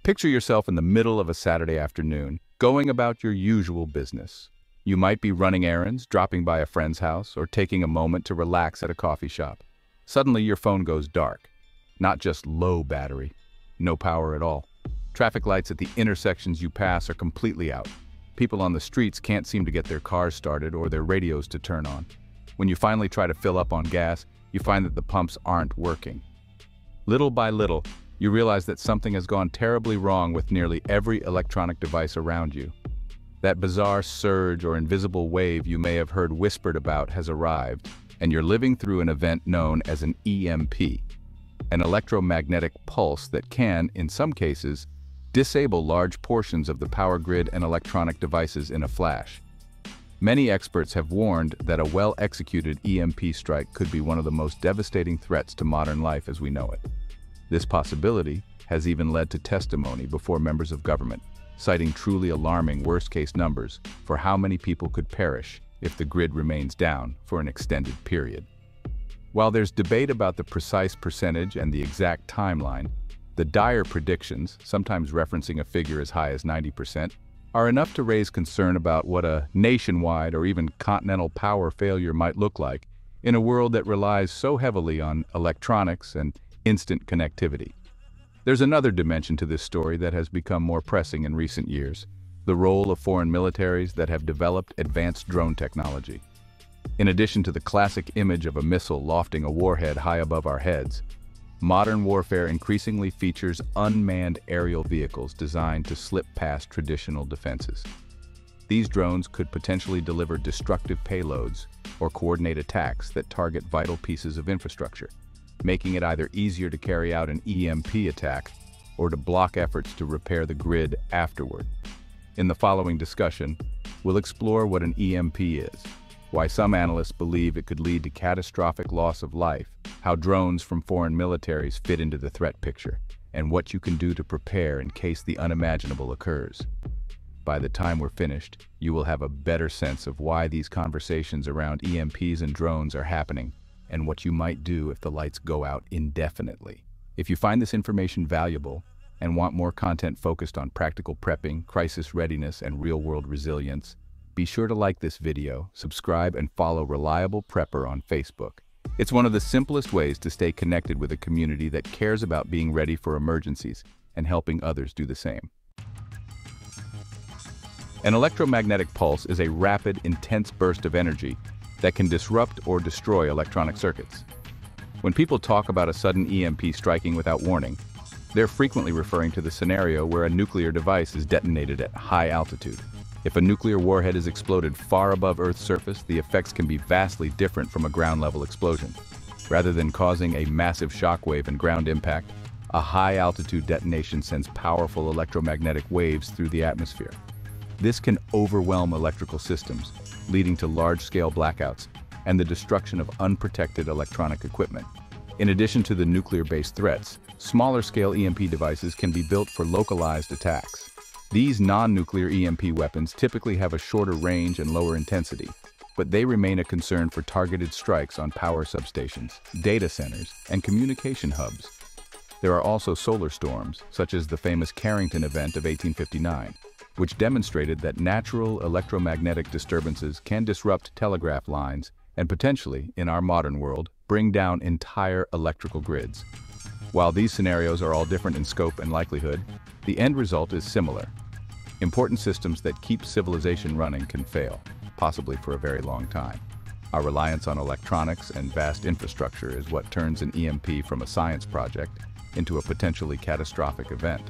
Picture yourself in the middle of a Saturday afternoon, going about your usual business. You might be running errands, dropping by a friend's house, or taking a moment to relax at a coffee shop. Suddenly, your phone goes dark. Not just low battery, no power at all. Traffic lights at the intersections you pass are completely out. People on the streets can't seem to get their cars started or their radios to turn on. When you finally try to fill up on gas, you find that the pumps aren't working. Little by little, you realize that something has gone terribly wrong with nearly every electronic device around you. That bizarre surge or invisible wave you may have heard whispered about has arrived, and you're living through an event known as an EMP, an electromagnetic pulse that can, in some cases, disable large portions of the power grid and electronic devices in a flash. Many experts have warned that a well-executed EMP strike could be one of the most devastating threats to modern life as we know it. This possibility has even led to testimony before members of government, citing truly alarming worst-case numbers for how many people could perish if the grid remains down for an extended period. While there's debate about the precise percentage and the exact timeline, the dire predictions, sometimes referencing a figure as high as 90%, are enough to raise concern about what a nationwide or even continental power failure might look like in a world that relies so heavily on electronics and instant connectivity. There's another dimension to this story that has become more pressing in recent years: the role of foreign militaries that have developed advanced drone technology. In addition to the classic image of a missile lofting a warhead high above our heads, modern warfare increasingly features unmanned aerial vehicles designed to slip past traditional defenses. These drones could potentially deliver destructive payloads or coordinate attacks that target vital pieces of infrastructure, making it either easier to carry out an EMP attack or to block efforts to repair the grid afterward. In the following discussion, we'll explore what an EMP is, why some analysts believe it could lead to catastrophic loss of life, how drones from foreign militaries fit into the threat picture, and what you can do to prepare in case the unimaginable occurs. By the time we're finished, you will have a better sense of why these conversations around EMPs and drones are happening, and what you might do if the lights go out indefinitely. If you find this information valuable and want more content focused on practical prepping, crisis readiness, and real-world resilience, be sure to like this video, subscribe, and follow Reliable Prepper on Facebook. It's one of the simplest ways to stay connected with a community that cares about being ready for emergencies and helping others do the same. An electromagnetic pulse is a rapid, intense burst of energy that can disrupt or destroy electronic circuits. When people talk about a sudden EMP striking without warning, they're frequently referring to the scenario where a nuclear device is detonated at high altitude. If a nuclear warhead is exploded far above Earth's surface, the effects can be vastly different from a ground-level explosion. Rather than causing a massive shockwave and ground impact, a high-altitude detonation sends powerful electromagnetic waves through the atmosphere. This can overwhelm electrical systems, leading to large-scale blackouts and the destruction of unprotected electronic equipment. In addition to the nuclear-based threats, smaller-scale EMP devices can be built for localized attacks. These non-nuclear EMP weapons typically have a shorter range and lower intensity, but they remain a concern for targeted strikes on power substations, data centers, and communication hubs. There are also solar storms, such as the famous Carrington event of 1859, which demonstrated that natural electromagnetic disturbances can disrupt telegraph lines and potentially, in our modern world, bring down entire electrical grids. While these scenarios are all different in scope and likelihood, the end result is similar. Important systems that keep civilization running can fail, possibly for a very long time. Our reliance on electronics and vast infrastructure is what turns an EMP from a science project into a potentially catastrophic event.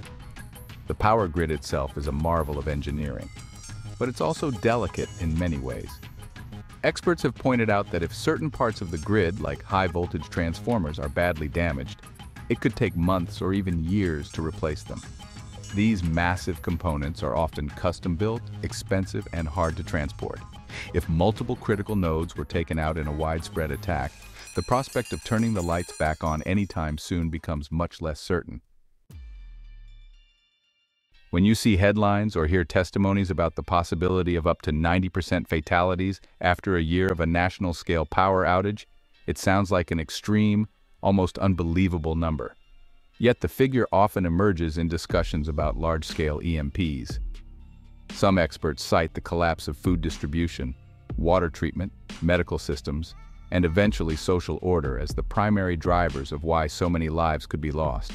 The power grid itself is a marvel of engineering, but it's also delicate in many ways. Experts have pointed out that if certain parts of the grid, like high-voltage transformers, are badly damaged, it could take months or even years to replace them. These massive components are often custom-built, expensive, and hard to transport. If multiple critical nodes were taken out in a widespread attack, the prospect of turning the lights back on anytime soon becomes much less certain. When you see headlines or hear testimonies about the possibility of up to 90% fatalities after a year of a national-scale power outage, it sounds like an extreme, almost unbelievable number. Yet the figure often emerges in discussions about large-scale EMPs. Some experts cite the collapse of food distribution, water treatment, medical systems, and eventually social order as the primary drivers of why so many lives could be lost.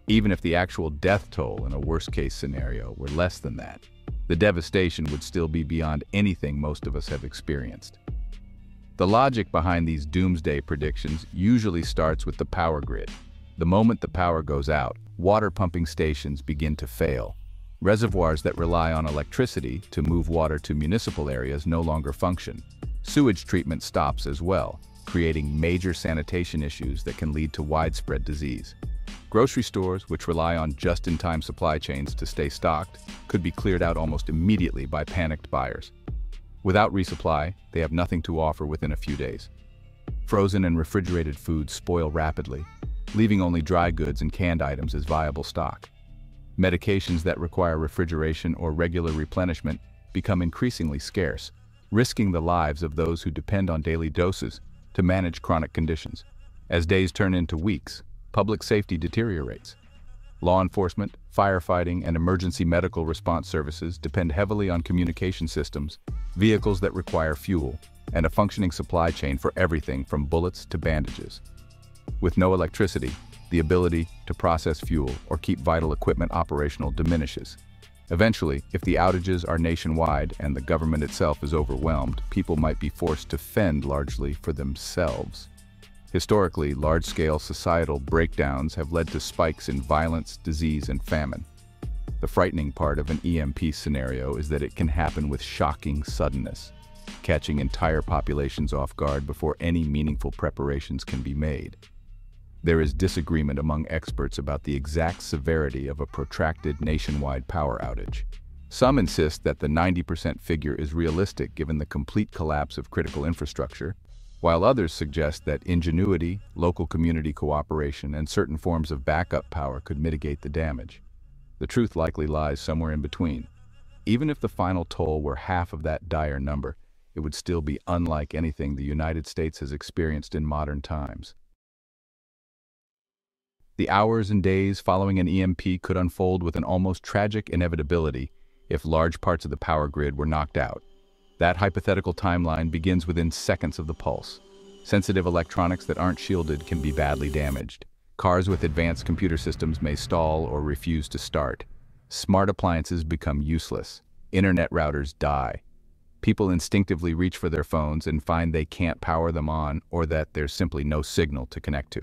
Even if the actual death toll in a worst-case scenario were less than that, the devastation would still be beyond anything most of us have experienced. The logic behind these doomsday predictions usually starts with the power grid. The moment the power goes out, water pumping stations begin to fail. Reservoirs that rely on electricity to move water to municipal areas no longer function. Sewage treatment stops as well, creating major sanitation issues that can lead to widespread disease. Grocery stores, which rely on just-in-time supply chains to stay stocked, could be cleared out almost immediately by panicked buyers. Without resupply, they have nothing to offer within a few days. Frozen and refrigerated foods spoil rapidly, leaving only dry goods and canned items as viable stock. Medications that require refrigeration or regular replenishment become increasingly scarce, risking the lives of those who depend on daily doses to manage chronic conditions. As days turn into weeks, public safety deteriorates. Law enforcement, firefighting, and emergency medical response services depend heavily on communication systems, vehicles that require fuel, and a functioning supply chain for everything from bullets to bandages. With no electricity, the ability to process fuel or keep vital equipment operational diminishes. Eventually, if the outages are nationwide and the government itself is overwhelmed, people might be forced to fend largely for themselves. Historically, large-scale societal breakdowns have led to spikes in violence, disease, and famine. The frightening part of an EMP scenario is that it can happen with shocking suddenness, catching entire populations off guard before any meaningful preparations can be made. There is disagreement among experts about the exact severity of a protracted nationwide power outage. Some insist that the 90% figure is realistic given the complete collapse of critical infrastructure, while others suggest that ingenuity, local community cooperation, and certain forms of backup power could mitigate the damage. The truth likely lies somewhere in between. Even if the final toll were half of that dire number, it would still be unlike anything the United States has experienced in modern times. The hours and days following an EMP could unfold with an almost tragic inevitability if large parts of the power grid were knocked out. That hypothetical timeline begins within seconds of the pulse. Sensitive electronics that aren't shielded can be badly damaged. Cars with advanced computer systems may stall or refuse to start. Smart appliances become useless. Internet routers die. People instinctively reach for their phones and find they can't power them on or that there's simply no signal to connect to.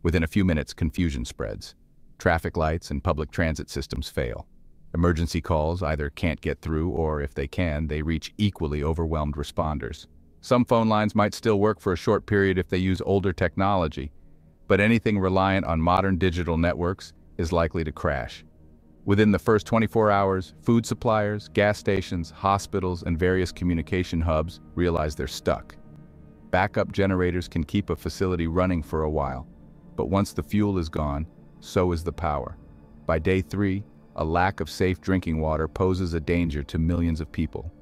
Within a few minutes, confusion spreads. Traffic lights and public transit systems fail. Emergency calls either can't get through or, if they can, they reach equally overwhelmed responders. Some phone lines might still work for a short period if they use older technology, but anything reliant on modern digital networks is likely to crash. Within the first 24 hours, food suppliers, gas stations, hospitals, and various communication hubs realize they're stuck. Backup generators can keep a facility running for a while, but once the fuel is gone, so is the power. By day 3, a lack of safe drinking water poses a danger to millions of people.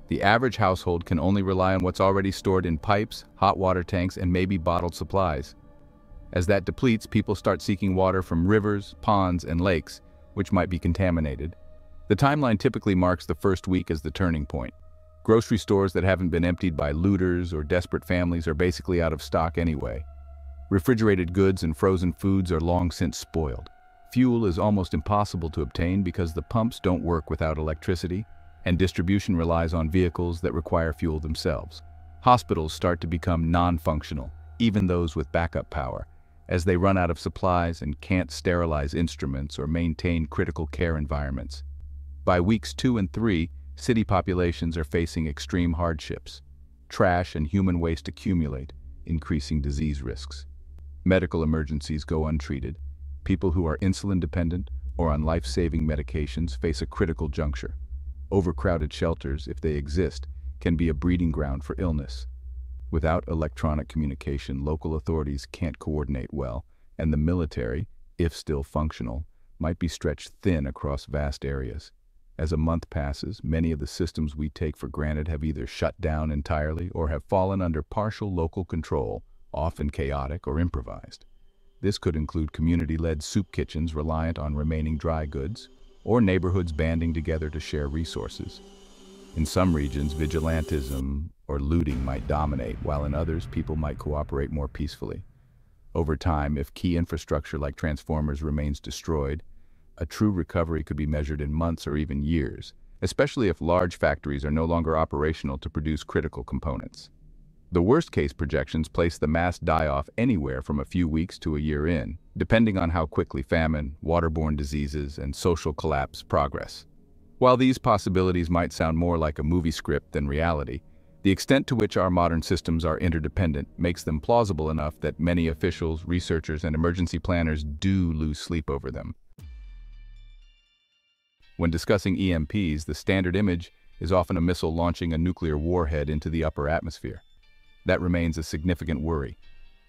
The average household can only rely on what's already stored in pipes, hot water tanks, and maybe bottled supplies. As that depletes, people start seeking water from rivers, ponds, and lakes, which might be contaminated. The timeline typically marks the first week as the turning point. Grocery stores that haven't been emptied by looters or desperate families are basically out of stock anyway. Refrigerated goods and frozen foods are long since spoiled. Fuel is almost impossible to obtain because the pumps don't work without electricity, and distribution relies on vehicles that require fuel themselves. Hospitals start to become non-functional, even those with backup power, as they run out of supplies and can't sterilize instruments or maintain critical care environments. By weeks 2 and 3, city populations are facing extreme hardships. Trash and human waste accumulate, increasing disease risks. Medical emergencies go untreated. People who are insulin-dependent or on life-saving medications face a critical juncture. Overcrowded shelters, if they exist, can be a breeding ground for illness. Without electronic communication, local authorities can't coordinate well, and the military, if still functional, might be stretched thin across vast areas. As a month passes, many of the systems we take for granted have either shut down entirely or have fallen under partial local control, often chaotic or improvised. This could include community-led soup kitchens reliant on remaining dry goods, or neighborhoods banding together to share resources. In some regions, vigilantism or looting might dominate, while in others, people might cooperate more peacefully. Over time, if key infrastructure like transformers remains destroyed, a true recovery could be measured in months or even years, especially if large factories are no longer operational to produce critical components. The worst-case projections place the mass die-off anywhere from a few weeks to a year in, depending on how quickly famine, waterborne diseases, and social collapse progress. While these possibilities might sound more like a movie script than reality, the extent to which our modern systems are interdependent makes them plausible enough that many officials, researchers, and emergency planners do lose sleep over them. When discussing EMPs, the standard image is often a missile launching a nuclear warhead into the upper atmosphere. That remains a significant worry,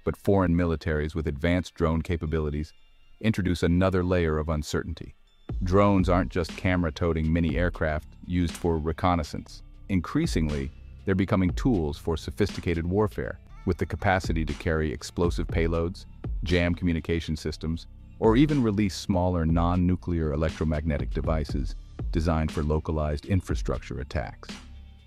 but foreign militaries with advanced drone capabilities introduce another layer of uncertainty. Drones aren't just camera-toting mini-aircraft used for reconnaissance. Increasingly, they're becoming tools for sophisticated warfare, with the capacity to carry explosive payloads, jam communication systems, or even release smaller non-nuclear electromagnetic devices designed for localized infrastructure attacks.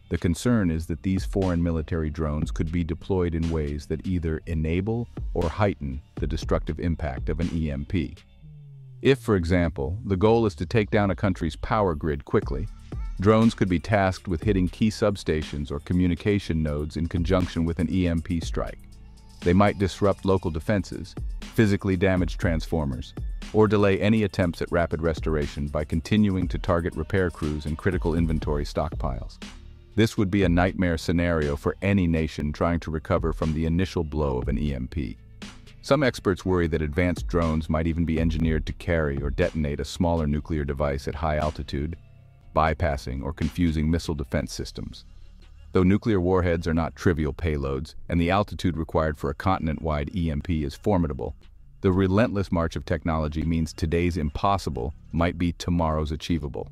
The concern is that these foreign military drones could be deployed in ways that either enable or heighten the destructive impact of an EMP. If, for example, the goal is to take down a country's power grid quickly, drones could be tasked with hitting key substations or communication nodes in conjunction with an EMP strike. They might disrupt local defenses, physically damage transformers, or delay any attempts at rapid restoration by continuing to target repair crews and critical inventory stockpiles. This would be a nightmare scenario for any nation trying to recover from the initial blow of an EMP. Some experts worry that advanced drones might even be engineered to carry or detonate a smaller nuclear device at high altitude, bypassing or confusing missile defense systems. Though nuclear warheads are not trivial payloads, and the altitude required for a continent-wide EMP is formidable, the relentless march of technology means today's impossible might be tomorrow's achievable.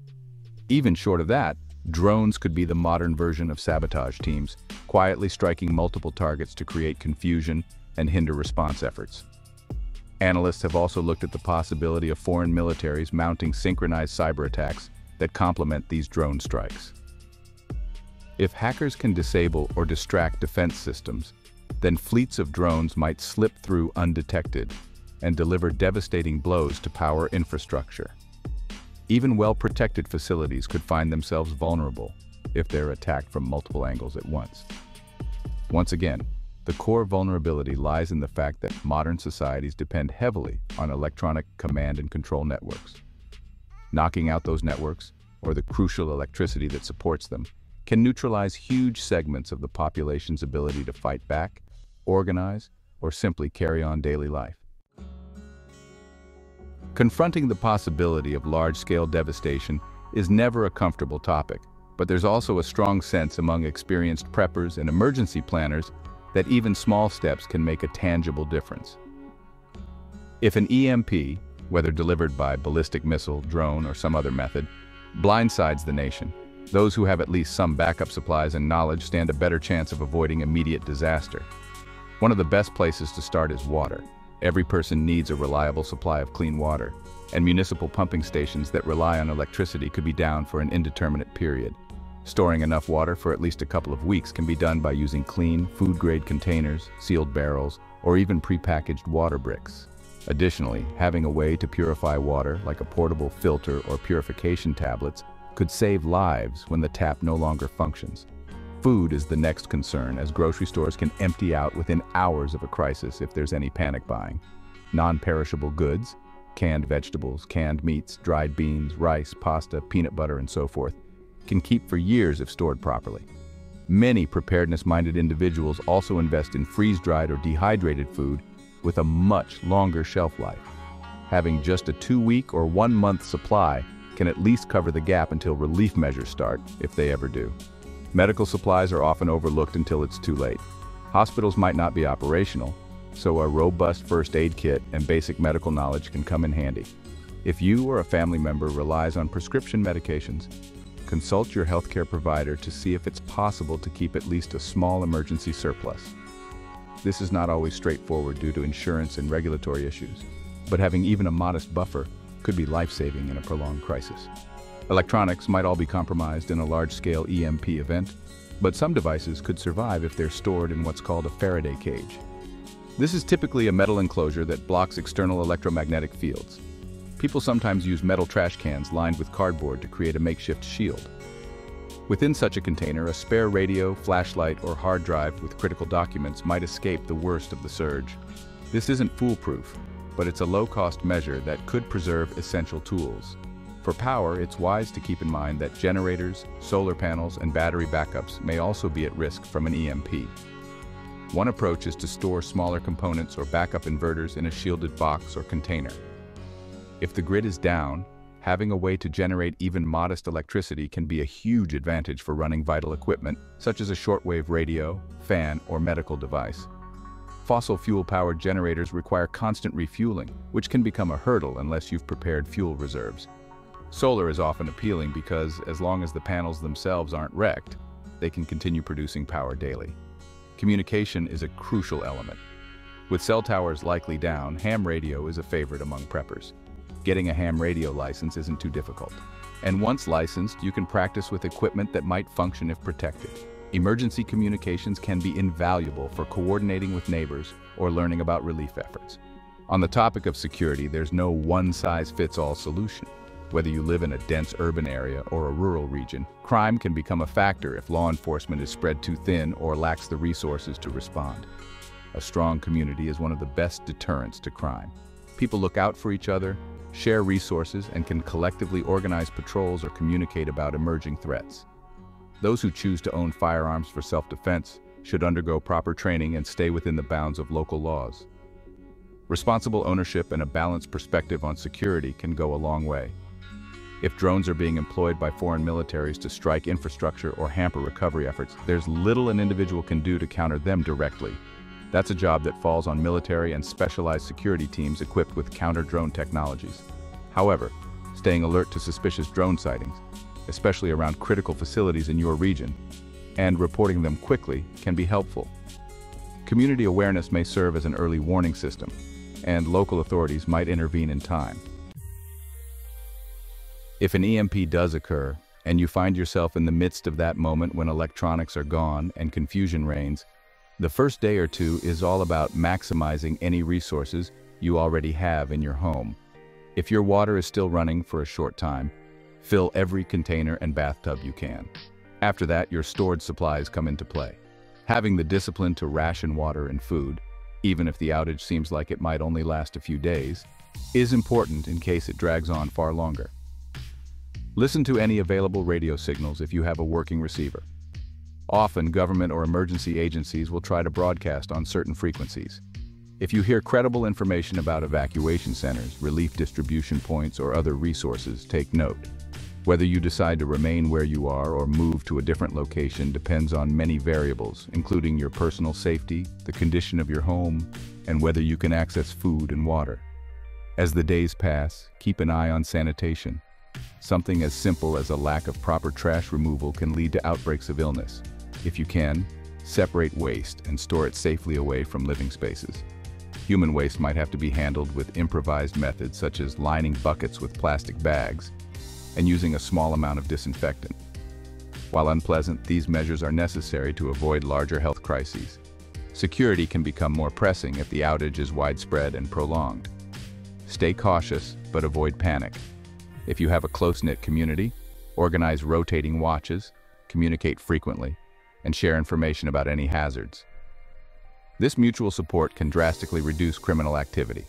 Even short of that, drones could be the modern version of sabotage teams, quietly striking multiple targets to create confusion and hinder response efforts. Analysts have also looked at the possibility of foreign militaries mounting synchronized cyber attacks that complement these drone strikes. If hackers can disable or distract defense systems, then fleets of drones might slip through undetected and deliver devastating blows to power infrastructure. Even well-protected facilities could find themselves vulnerable if they're attacked from multiple angles at once. Once again, the core vulnerability lies in the fact that modern societies depend heavily on electronic command and control networks. Knocking out those networks, or the crucial electricity that supports them, can neutralize huge segments of the population's ability to fight back, organize, or simply carry on daily life. Confronting the possibility of large-scale devastation is never a comfortable topic, but there's also a strong sense among experienced preppers and emergency planners that even small steps can make a tangible difference. If an EMP, whether delivered by ballistic missile, drone, or some other method, blindsides the nation, those who have at least some backup supplies and knowledge stand a better chance of avoiding immediate disaster. One of the best places to start is water. Every person needs a reliable supply of clean water, and municipal pumping stations that rely on electricity could be down for an indeterminate period. Storing enough water for at least a couple of weeks can be done by using clean, food-grade containers, sealed barrels, or even prepackaged water bricks. Additionally, having a way to purify water, like a portable filter or purification tablets, could save lives when the tap no longer functions. Food is the next concern, as grocery stores can empty out within hours of a crisis if there's any panic buying. Non-perishable goods, canned vegetables, canned meats, dried beans, rice, pasta, peanut butter, and so forth, can keep for years if stored properly. Many preparedness-minded individuals also invest in freeze-dried or dehydrated food with a much longer shelf life. Having just a 2-week or 1-month supply can at least cover the gap until relief measures start, if they ever do. Medical supplies are often overlooked until it's too late. Hospitals might not be operational, so a robust first aid kit and basic medical knowledge can come in handy. If you or a family member relies on prescription medications, consult your healthcare provider to see if it's possible to keep at least a small emergency surplus. This is not always straightforward due to insurance and regulatory issues, but having even a modest buffer could be life-saving in a prolonged crisis. Electronics might all be compromised in a large-scale EMP event, but some devices could survive if they're stored in what's called a Faraday cage. This is typically a metal enclosure that blocks external electromagnetic fields. People sometimes use metal trash cans lined with cardboard to create a makeshift shield. Within such a container, a spare radio, flashlight, or hard drive with critical documents might escape the worst of the surge. This isn't foolproof, but it's a low-cost measure that could preserve essential tools. For power, it's wise to keep in mind that generators, solar panels, and battery backups may also be at risk from an EMP. One approach is to store smaller components or backup inverters in a shielded box or container. If the grid is down, having a way to generate even modest electricity can be a huge advantage for running vital equipment, such as a shortwave radio, fan, or medical device. Fossil fuel-powered generators require constant refueling, which can become a hurdle unless you've prepared fuel reserves. Solar is often appealing because, as long as the panels themselves aren't wrecked, they can continue producing power daily. Communication is a crucial element. With cell towers likely down, ham radio is a favorite among preppers. Getting a ham radio license isn't too difficult. And once licensed, you can practice with equipment that might function if protected. Emergency communications can be invaluable for coordinating with neighbors or learning about relief efforts. On the topic of security, there's no one-size-fits-all solution. Whether you live in a dense urban area or a rural region, crime can become a factor if law enforcement is spread too thin or lacks the resources to respond. A strong community is one of the best deterrents to crime. People look out for each other, share resources, and can collectively organize patrols or communicate about emerging threats. Those who choose to own firearms for self-defense should undergo proper training and stay within the bounds of local laws. Responsible ownership and a balanced perspective on security can go a long way. If drones are being employed by foreign militaries to strike infrastructure or hamper recovery efforts, there's little an individual can do to counter them directly. That's a job that falls on military and specialized security teams equipped with counter-drone technologies. However, staying alert to suspicious drone sightings, especially around critical facilities in your region, and reporting them quickly can be helpful. Community awareness may serve as an early warning system, and local authorities might intervene in time. If an EMP does occur, and you find yourself in the midst of that moment when electronics are gone and confusion reigns, the first day or two is all about maximizing any resources you already have in your home. If your water is still running for a short time, fill every container and bathtub you can. After that, your stored supplies come into play. Having the discipline to ration water and food, even if the outage seems like it might only last a few days, is important in case it drags on far longer. Listen to any available radio signals if you have a working receiver. Often, government or emergency agencies will try to broadcast on certain frequencies. If you hear credible information about evacuation centers, relief distribution points, or other resources, take note. Whether you decide to remain where you are or move to a different location depends on many variables, including your personal safety, the condition of your home, and whether you can access food and water. As the days pass, keep an eye on sanitation. Something as simple as a lack of proper trash removal can lead to outbreaks of illness. If you can, separate waste and store it safely away from living spaces. Human waste might have to be handled with improvised methods such as lining buckets with plastic bags and using a small amount of disinfectant. While unpleasant, these measures are necessary to avoid larger health crises. Security can become more pressing if the outage is widespread and prolonged. Stay cautious, but avoid panic. If you have a close-knit community, organize rotating watches, communicate frequently, and share information about any hazards. This mutual support can drastically reduce criminal activity.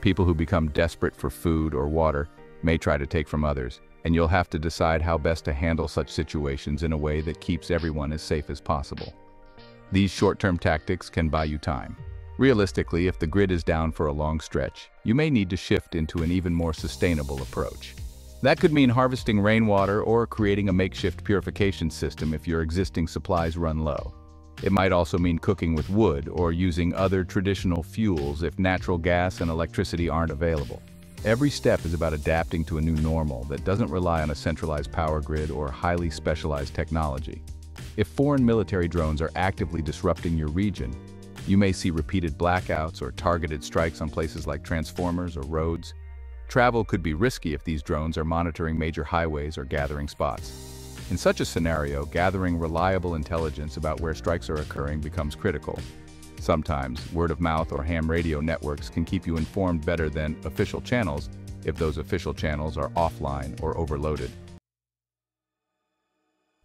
People who become desperate for food or water may try to take from others, and you'll have to decide how best to handle such situations in a way that keeps everyone as safe as possible. These short-term tactics can buy you time. Realistically, if the grid is down for a long stretch, you may need to shift into an even more sustainable approach. That could mean harvesting rainwater or creating a makeshift purification system if your existing supplies run low. It might also mean cooking with wood or using other traditional fuels if natural gas and electricity aren't available. Every step is about adapting to a new normal that doesn't rely on a centralized power grid or highly specialized technology. If foreign military drones are actively disrupting your region, You may see repeated blackouts or targeted strikes on places like transformers or roads. Travel could be risky if these drones are monitoring major highways or gathering spots. In such a scenario, gathering reliable intelligence about where strikes are occurring becomes critical. Sometimes, word-of-mouth or ham radio networks can keep you informed better than official channels if those official channels are offline or overloaded.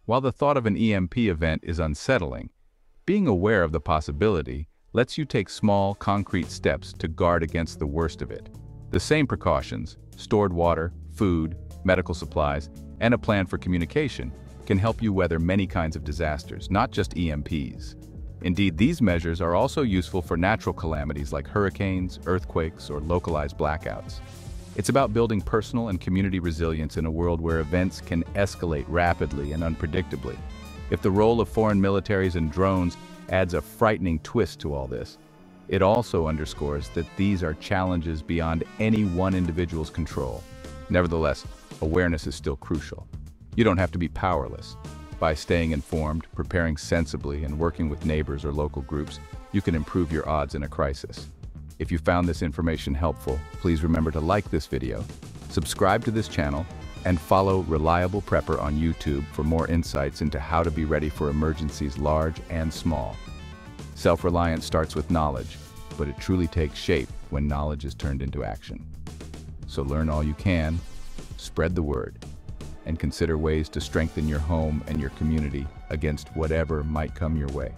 While the thought of an EMP event is unsettling, being aware of the possibility lets you take small, concrete steps to guard against the worst of it. The same precautions, stored water, food, medical supplies, and a plan for communication can help you weather many kinds of disasters, not just EMPs. Indeed, these measures are also useful for natural calamities like hurricanes, earthquakes, or localized blackouts. It's about building personal and community resilience in a world where events can escalate rapidly and unpredictably. If the role of foreign militaries and drones adds a frightening twist to all this, it also underscores that these are challenges beyond any one individual's control. Nevertheless, awareness is still crucial. You don't have to be powerless. By staying informed, preparing sensibly, and working with neighbors or local groups, you can improve your odds in a crisis. If you found this information helpful, please remember to like this video, subscribe to this channel, and follow Reliable Prepper on YouTube for more insights into how to be ready for emergencies large and small. Self-reliance starts with knowledge, but it truly takes shape when knowledge is turned into action. So learn all you can, spread the word, and consider ways to strengthen your home and your community against whatever might come your way.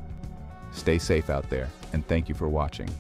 Stay safe out there, and thank you for watching.